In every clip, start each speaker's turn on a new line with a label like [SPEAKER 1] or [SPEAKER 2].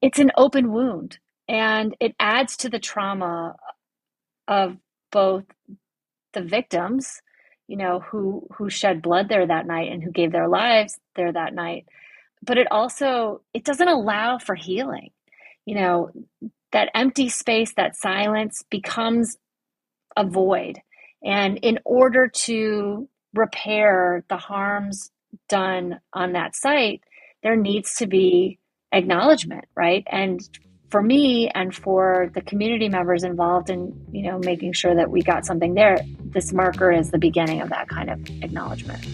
[SPEAKER 1] it's an open wound, and it adds to the trauma of both the victims, who shed blood there that night and who gave their lives there that night. But it doesn't allow for healing. You know, that empty space, that silence becomes a void. And in order to repair the harms done on that site, there needs to be acknowledgement, right? And for me and for the community members involved in, making sure that we got something there, this marker is the beginning of that kind of acknowledgement.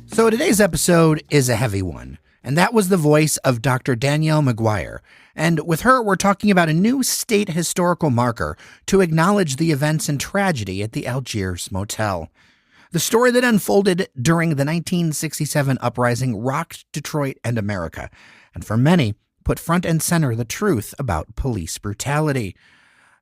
[SPEAKER 2] So today's episode is a heavy one, and that was the voice of Dr. Danielle McGuire. And with her, we're talking about a new state historical marker to acknowledge the events and tragedy at the Algiers Motel. The story that unfolded during the 1967 uprising rocked Detroit and America, and for many, put front and center the truth about police brutality.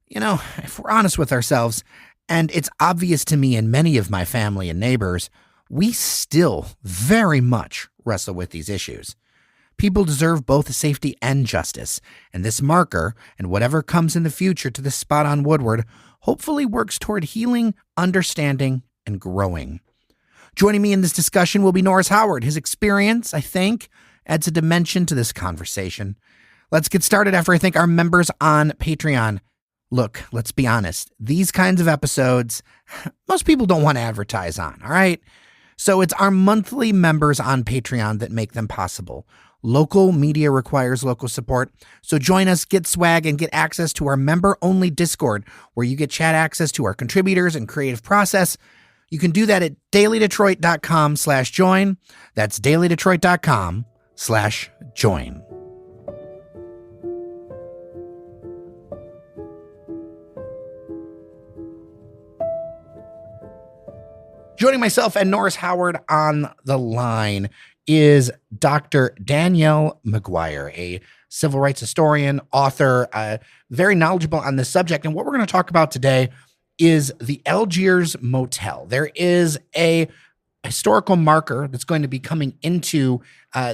[SPEAKER 2] If we're honest with ourselves, and it's obvious to me and many of my family and neighbors, we still very much wrestle with these issues. People deserve both safety and justice, and this marker, and whatever comes in the future to this spot on Woodward, hopefully works toward healing, understanding, and growing. Joining me in this discussion will be Norris Howard. His experience, I think, adds a dimension to this conversation. Let's get started after I thank our members on Patreon. Look, let's be honest. These kinds of episodes, most people don't want to advertise on, all right? So it's our monthly members on Patreon that make them possible. Local media requires local support. So join us, get swag, and get access to our member-only Discord, where you get chat access to our contributors and creative process. You can do that at dailydetroit.com/join. That's dailydetroit.com/join. Joining myself and Norris Howard on the line is Dr. Danielle McGuire, a civil rights historian, author, very knowledgeable on this subject. And what we're going to talk about today is the Algiers Motel. There is a historical marker that's going to be coming into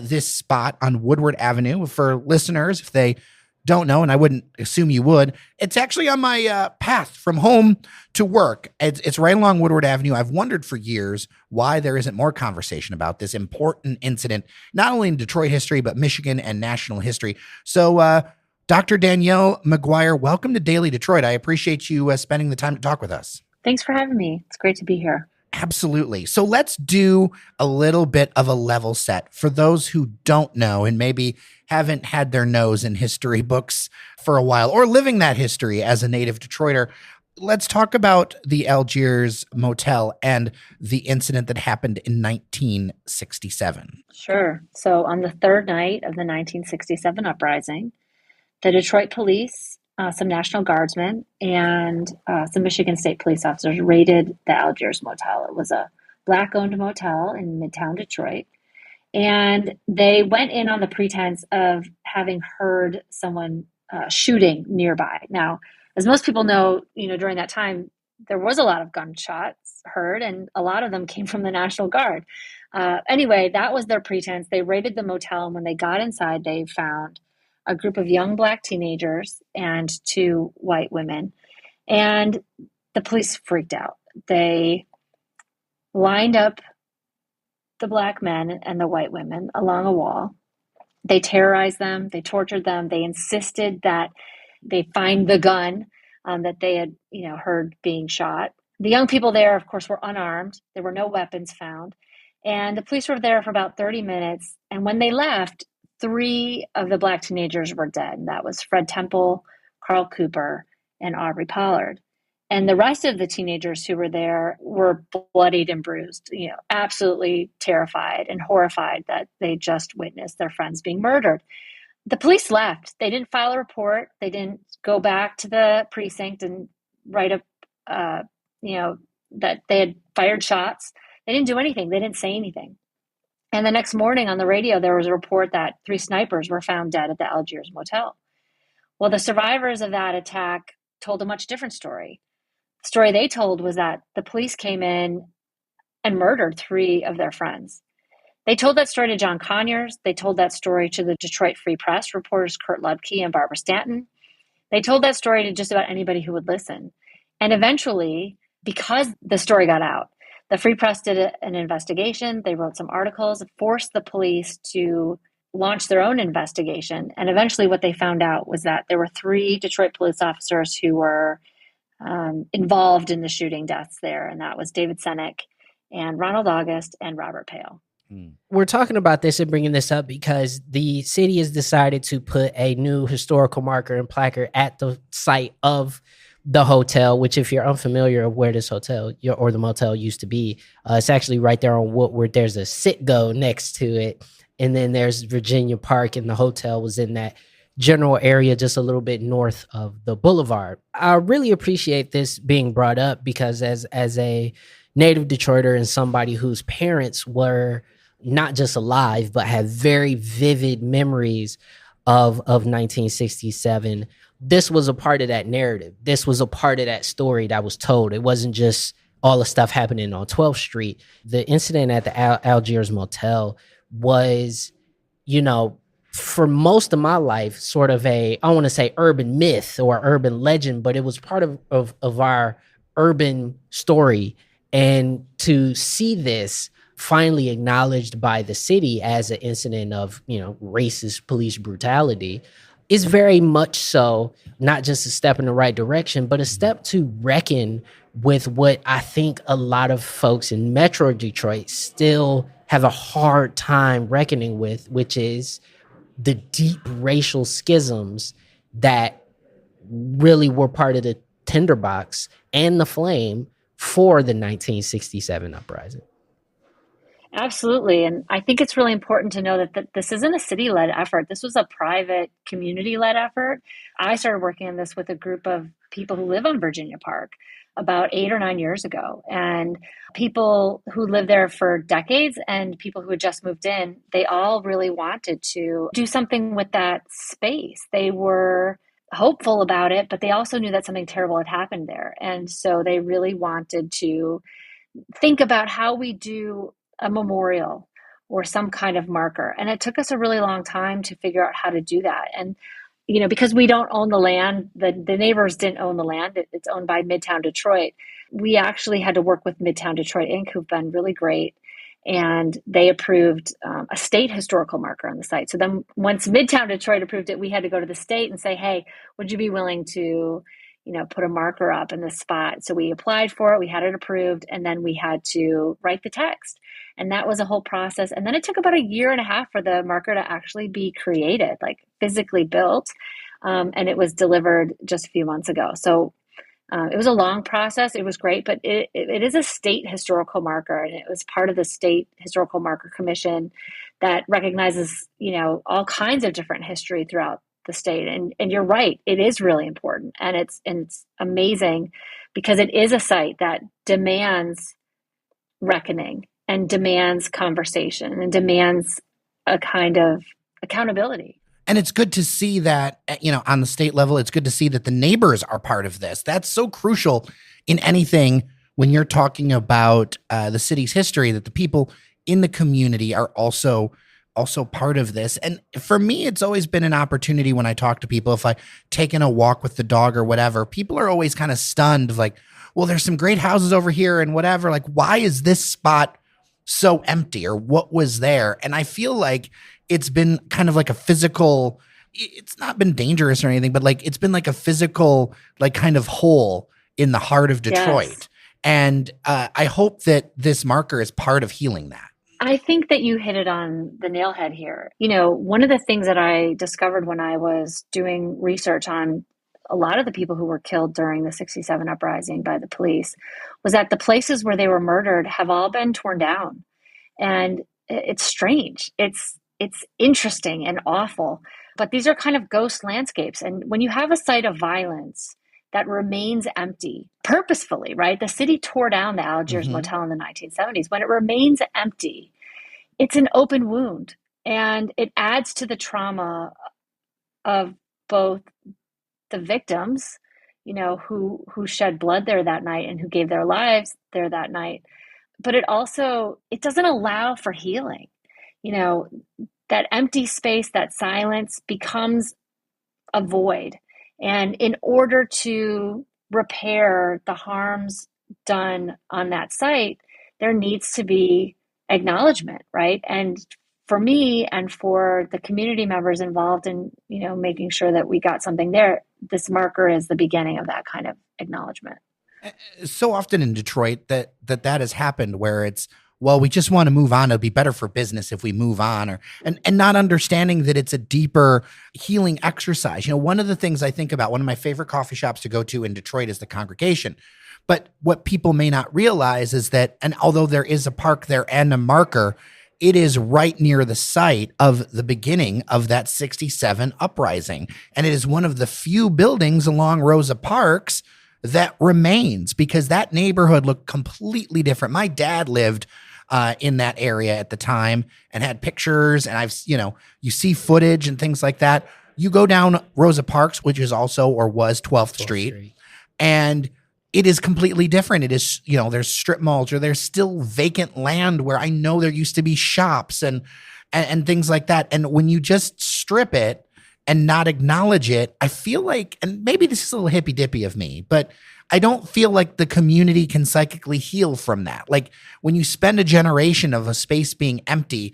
[SPEAKER 2] this spot on Woodward Avenue. For listeners, if they don't know, and I wouldn't assume you would, it's actually on my path from home to work. It's right along Woodward Avenue. I've wondered for years why there isn't more conversation about this important incident, not only in Detroit history, but Michigan and national history. So, Dr. Danielle McGuire, welcome to Daily Detroit. I appreciate you spending the time to talk with us.
[SPEAKER 1] Thanks for having me. It's great to be here.
[SPEAKER 2] Absolutely. So let's do a little bit of a level set for those who don't know and maybe haven't had their nose in history books for a while or living that history as a native Detroiter. Let's talk about the Algiers Motel and the incident that happened in 1967.
[SPEAKER 1] Sure. So on the third night of the 1967 uprising, the Detroit police, some National Guardsmen, and some Michigan State police officers raided the Algiers Motel. It was a Black-owned motel in Midtown Detroit. And they went in on the pretense of having heard someone shooting nearby. Now, as most people know, during that time, there was a lot of gunshots heard, and a lot of them came from the National Guard. Anyway, that was their pretense. They raided the motel, and when they got inside, they found a group of young Black teenagers and two white women. And the police freaked out. They lined up the Black men and the white women along a wall. They terrorized them. They tortured them. They insisted that they find the gun that they had, heard being shot. The young people there, of course, were unarmed. There were no weapons found. And the police were there for about 30 minutes. And when they left, 3 of the Black teenagers were dead. And that was Fred Temple, Carl Cooper, and Aubrey Pollard. And the rest of the teenagers who were there were bloodied and bruised, absolutely terrified and horrified that they just witnessed their friends being murdered. The police left. They didn't file a report. They didn't go back to the precinct and write up, that they had fired shots. They didn't do anything. They didn't say anything. And the next morning on the radio, there was a report that 3 snipers were found dead at the Algiers Motel. Well, the survivors of that attack told a much different story. The story they told was that the police came in and murdered 3 of their friends. They told that story to John Conyers. They told that story to the Detroit Free Press reporters Kurt Lubke and Barbara Stanton. They told that story to just about anybody who would listen. And eventually, because the story got out, the Free Press did an investigation. They wrote some articles, forced the police to launch their own investigation. And eventually, what they found out was that there were 3 Detroit police officers who were involved in the shooting deaths there. And that was David Sennick and Ronald August and Robert Pale.
[SPEAKER 3] We're talking about this and bringing this up because the city has decided to put a new historical marker and placard at the site of the hotel, which if you're unfamiliar of where this hotel or the motel used to be, it's actually right there on Woodward. There's a Citgo next to it. And then there's Virginia Park, and the hotel was in that general area just a little bit north of the boulevard. I really appreciate this being brought up because as a native Detroiter and somebody whose parents were not just alive, but have very vivid memories of 1967. This was a part of that narrative. This was a part of that story that was told. It wasn't just all the stuff happening on 12th Street. The incident at the Algiers Motel was, for most of my life, sort of I want to say urban myth or urban legend, but it was part of our urban story. And to see this finally acknowledged by the city as an incident of, racist police brutality is very much so not just a step in the right direction, but a step to reckon with what I think a lot of folks in Metro Detroit still have a hard time reckoning with, which is the deep racial schisms that really were part of the tinderbox and the flame for the 1967 uprising.
[SPEAKER 1] Absolutely. And I think it's really important to know that this isn't a city-led effort. This was a private, community-led effort. I started working on this with a group of people who live on Virginia Park about 8 or 9 years ago. And people who lived there for decades and people who had just moved in, they all really wanted to do something with that space. They were hopeful about it, but they also knew that something terrible had happened there. And so they really wanted to think about how we do a memorial or some kind of marker. And it took us a really long time to figure out how to do that. And, because we don't own the land, the neighbors didn't own the land. It's owned by Midtown Detroit. We actually had to work with Midtown Detroit Inc., who've been really great. And they approved a state historical marker on the site. So then once Midtown Detroit approved it, we had to go to the state and say, hey, would you be willing to put a marker up in this spot? So we applied for it, we had it approved, and then we had to write the text. And that was a whole process. And then it took about 1.5 years for the marker to actually be created, like physically built. And it was delivered just a few months ago. So it was a long process. It was great, but it is a state historical marker. And it was part of the State Historical Marker Commission that recognizes, all kinds of different history throughout the state. And you're right, it is really important. And it's amazing because it is a site that demands reckoning and demands conversation and demands a kind of accountability.
[SPEAKER 2] And it's good to see that, on the state level, it's good to see that the neighbors are part of this. That's so crucial in anything when you're talking about the city's history, that the people in the community are also part of this. And for me, it's always been an opportunity when I talk to people, if I taken a walk with the dog or whatever, people are always kind of stunned, like, well, there's some great houses over here and whatever. Like, why is this spot so empty, or what was there? And I feel like it's been kind of like a physical, it's not been dangerous or anything, but like it's been like a physical, like kind of hole in the heart of Detroit. Yes. And I hope that this marker is part of healing that.
[SPEAKER 1] I think that you hit it on the nail head here. One of the things that I discovered when I was doing research on a lot of the people who were killed during the 67 uprising by the police was that the places where they were murdered have all been torn down. And it's strange. It's interesting and awful, but these are kind of ghost landscapes. And when you have a site of violence that remains empty purposefully, right? The city tore down the Algiers Motel in the 1970s. When it remains empty, it's an open wound, and it adds to the trauma of both the victims, who shed blood there that night and who gave their lives there that night. But it doesn't allow for healing. you know, that empty space, that silence becomes a void. And in order to repair the harms done on that site, there needs to be acknowledgement, right? And for me and for the community members involved in, making sure that we got something there, this marker is the beginning of that kind of acknowledgement.
[SPEAKER 2] So often in Detroit that has happened where it's, well, we just want to move on. It'll be better for business if we move on, and not understanding that it's a deeper healing exercise. One of the things I think about, one of my favorite coffee shops to go to in Detroit is the Congregation. But what people may not realize is that, and although there is a park there and a marker, it is right near the site of the beginning of that 67 uprising. And it is one of the few buildings along Rosa Parks that remains, because that neighborhood looked completely different. My dad lived in that area at the time and had pictures, and you see footage and things like that. You go down Rosa Parks, which is also or was 12th Street, and it is completely different. It is, there's strip malls, or there's still vacant land where I know there used to be shops and things like that. And when you just strip it and not acknowledge it, I feel like, and maybe this is a little hippy dippy of me, but I don't feel like the community can psychically heal from that. Like when you spend a generation of a space being empty,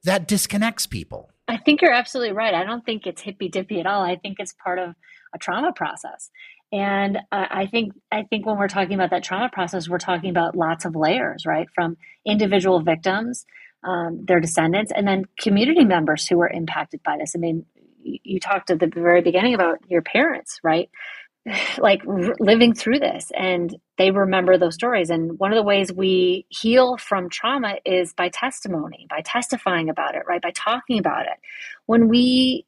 [SPEAKER 2] that disconnects people.
[SPEAKER 1] I think you're absolutely right. I don't think it's hippy dippy at all. I think it's part of a trauma process. And I think when we're talking about that trauma process, we're talking about lots of layers, right? From individual victims, their descendants, and then community members who were impacted by this. I mean, you talked at the very beginning about your parents, right? Like living through this, and they remember those stories. And one of the ways we heal from trauma is by testimony, by testifying about it, right? By talking about it. When we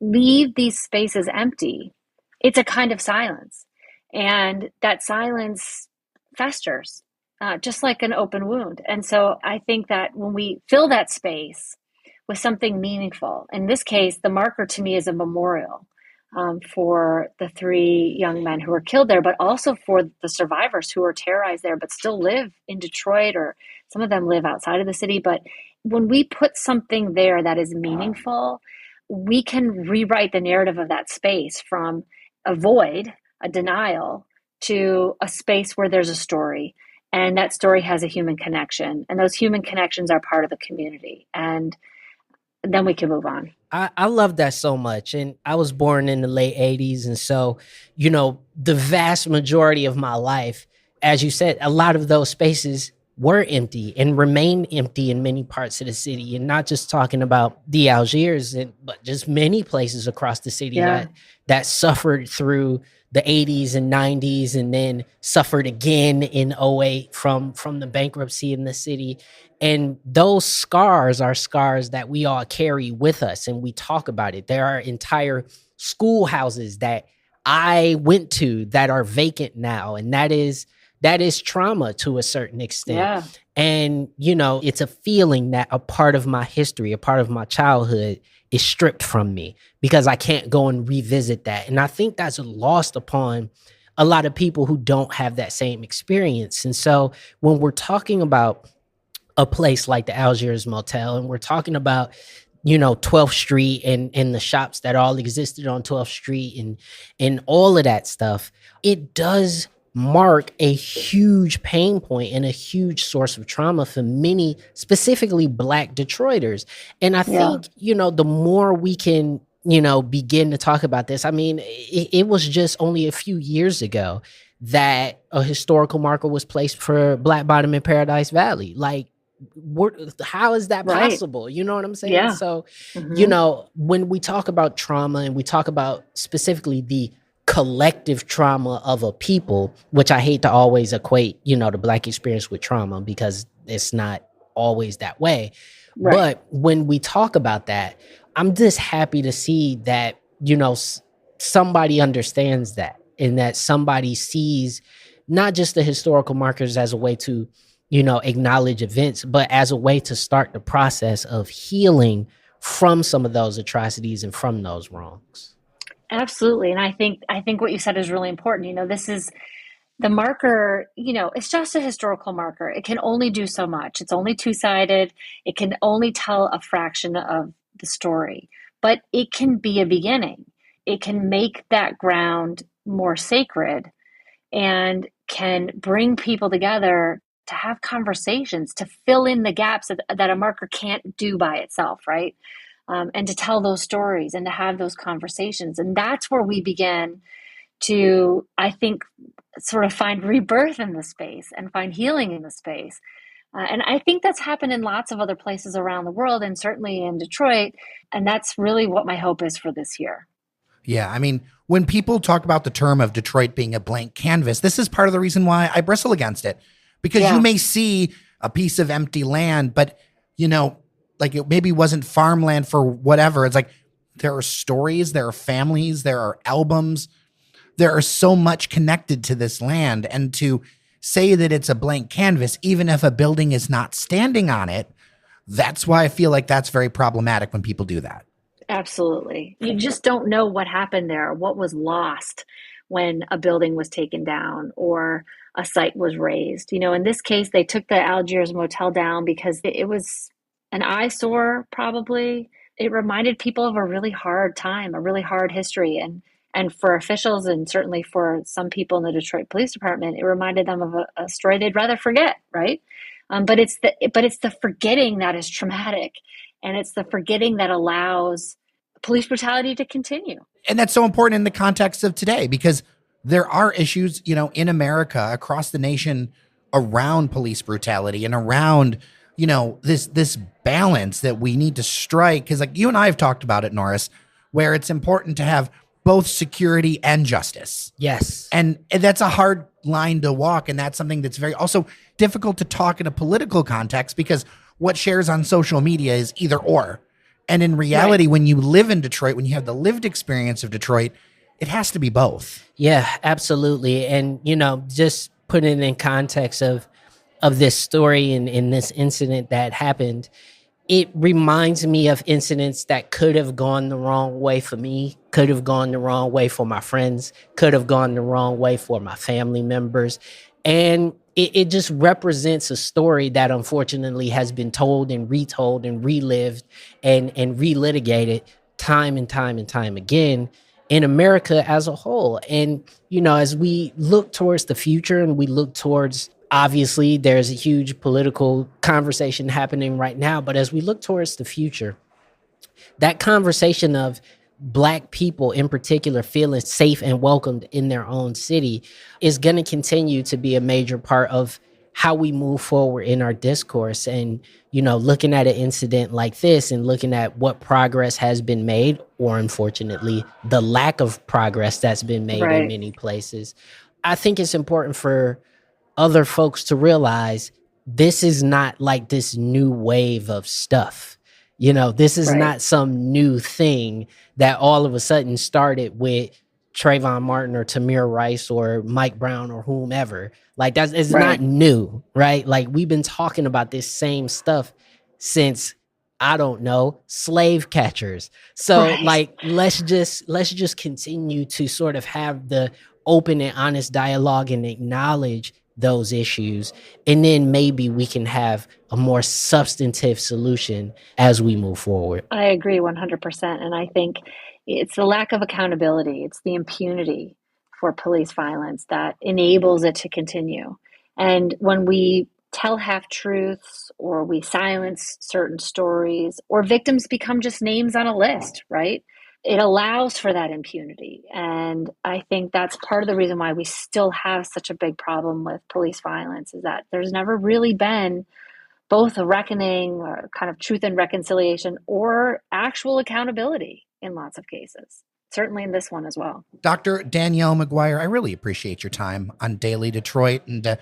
[SPEAKER 1] leave these spaces empty, it's a kind of silence. And that silence festers, just like an open wound. And so I think that when we fill that space with something meaningful, in this case, the marker to me is a memorial for the 3 young men who were killed there, but also for the survivors who were terrorized there, but still live in Detroit, or some of them live outside of the city. But when we put something there that is meaningful, we can rewrite the narrative of that space from a void, a denial, to a space where there's a story. And that story has a human connection. And those human connections are part of the community. And then we can move on.
[SPEAKER 3] I love that so much. And I was born in the late 80s. And so, the vast majority of my life, as you said, a lot of those spaces were empty and remain empty in many parts of the city. And not just talking about the Algiers, but just many places across the city that suffered through the 80s and 90s, and then suffered again in '08 from the bankruptcy in the city. And those scars are scars that we all carry with us, and we talk about it. There are entire schoolhouses that I went to that are vacant now, and that is trauma to a certain extent.
[SPEAKER 1] Yeah.
[SPEAKER 3] And, it's a feeling that a part of my history, a part of my childhood is stripped from me because I can't go and revisit that. And I think that's lost upon a lot of people who don't have that same experience. And so when we're talking about a place like the Algiers Motel, and we're talking about 12th Street and the shops that all existed on 12th Street and all of that stuff, it does mark a huge pain point and a huge source of trauma for many, specifically Black Detroiters. And I think, the more we can, begin to talk about this, I mean, it was just only a few years ago that a historical marker was placed for Black Bottom in Paradise Valley. Like, how is that possible? Right. You know what I'm saying?
[SPEAKER 1] Yeah.
[SPEAKER 3] So, when we talk about trauma, and we talk about specifically the collective trauma of a people, which I hate to always equate, the Black experience with trauma, because it's not always that way. Right. But when we talk about that, I'm just happy to see that, somebody understands that, and that somebody sees not just the historical markers as a way to, acknowledge events, but as a way to start the process of healing from some of those atrocities and from those wrongs.
[SPEAKER 1] Absolutely. And I think what you said is really important. This is The marker, it's just a historical marker. It can only do so much. It's only two-sided. It can only tell a fraction of the story, but it can be a beginning. It can make that ground more sacred and can bring people together to have conversations, to fill in the gaps that a marker can't do by itself, right? And to tell those stories and to have those conversations. And that's where we begin to, I think, sort of find rebirth in the space and find healing in the space. And I think that's happened in lots of other places around the world, and certainly in Detroit. And that's really what my hope is for this year.
[SPEAKER 2] Yeah, I mean, when people talk about the term of Detroit being a blank canvas, this is part of the reason why I bristle against it. Because you may see a piece of empty land, but, like it maybe wasn't farmland for whatever. It's like there are stories, there are families, there are albums. There are so much connected to this land. And to say that it's a blank canvas, even if a building is not standing on it, that's why I feel like that's very problematic when people do that.
[SPEAKER 1] Absolutely. You just don't know what happened there, what was lost when a building was taken down or a site was razed. In this case, they took the Algiers Motel down because it was an eyesore, probably. It reminded people of a really hard time, a really hard history. And for officials, and certainly for some people in the Detroit Police Department, it reminded them of a story they'd rather forget, right? But it's the forgetting that is traumatic, and it's the forgetting that allows police brutality to continue.
[SPEAKER 2] And that's so important in the context of today, because there are issues, in America, across the nation, around police brutality and around, this balance that we need to strike. Because like you and I have talked about it, Norris, where it's important to have both security and justice.
[SPEAKER 3] Yes.
[SPEAKER 2] And that's a hard line to walk. And that's something that's very also difficult to talk in a political context, because what shares on social media is either or. And in reality, when you live in Detroit, when you have the lived experience of Detroit, it has to be both.
[SPEAKER 3] Yeah, absolutely. And, just putting it in context of this story and in this incident that happened, it reminds me of incidents that could have gone the wrong way for me, could have gone the wrong way for my friends, could have gone the wrong way for my family members. And it just represents a story that unfortunately has been told and retold and relived and relitigated time and time and time again in America as a whole. And, as we look towards the future and we look towards, obviously, there's a huge political conversation happening right now, but as we look towards the future, that conversation of Black people in particular feeling safe and welcomed in their own city is going to continue to be a major part of how we move forward in our discourse. And, looking at an incident like this and looking at what progress has been made, or unfortunately, the lack of progress that's been made in many places, I think it's important for other folks to realize this is not like this new wave of stuff. This is not some new thing that all of a sudden started with Trayvon Martin or Tamir Rice or Mike Brown or whomever. Like it's not new, right? Like we've been talking about this same stuff since, I don't know, slave catchers. So like, let's just continue to sort of have the open and honest dialogue and acknowledge those issues. And then maybe we can have a more substantive solution as we move forward.
[SPEAKER 1] I agree 100%. And I think it's the lack of accountability. It's the impunity for police violence that enables it to continue. And when we tell half-truths or we silence certain stories, or victims become just names on a list, right? It allows for that impunity. And I think that's part of the reason why we still have such a big problem with police violence, is that there's never really been both a reckoning or kind of truth and reconciliation or actual accountability in lots of cases. Certainly in this one as well.
[SPEAKER 2] Dr. Danielle McGuire, I really appreciate your time on Daily Detroit and,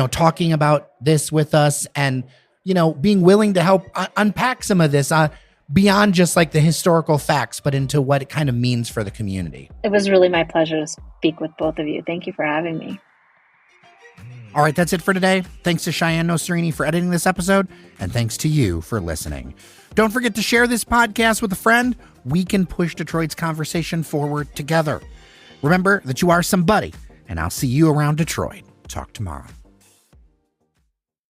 [SPEAKER 2] talking about this with us and, being willing to help unpack some of this beyond just like the historical facts, but into what it kind of means for the community.
[SPEAKER 1] It was really my pleasure to speak with both of you. Thank you for having me.
[SPEAKER 2] All right, that's it for today. Thanks to Cheyenne Nocerini for editing this episode, and thanks to you for listening. Don't forget to share this podcast with a friend. We can push Detroit's conversation forward together. Remember that you are somebody, and I'll see you around Detroit. Talk tomorrow.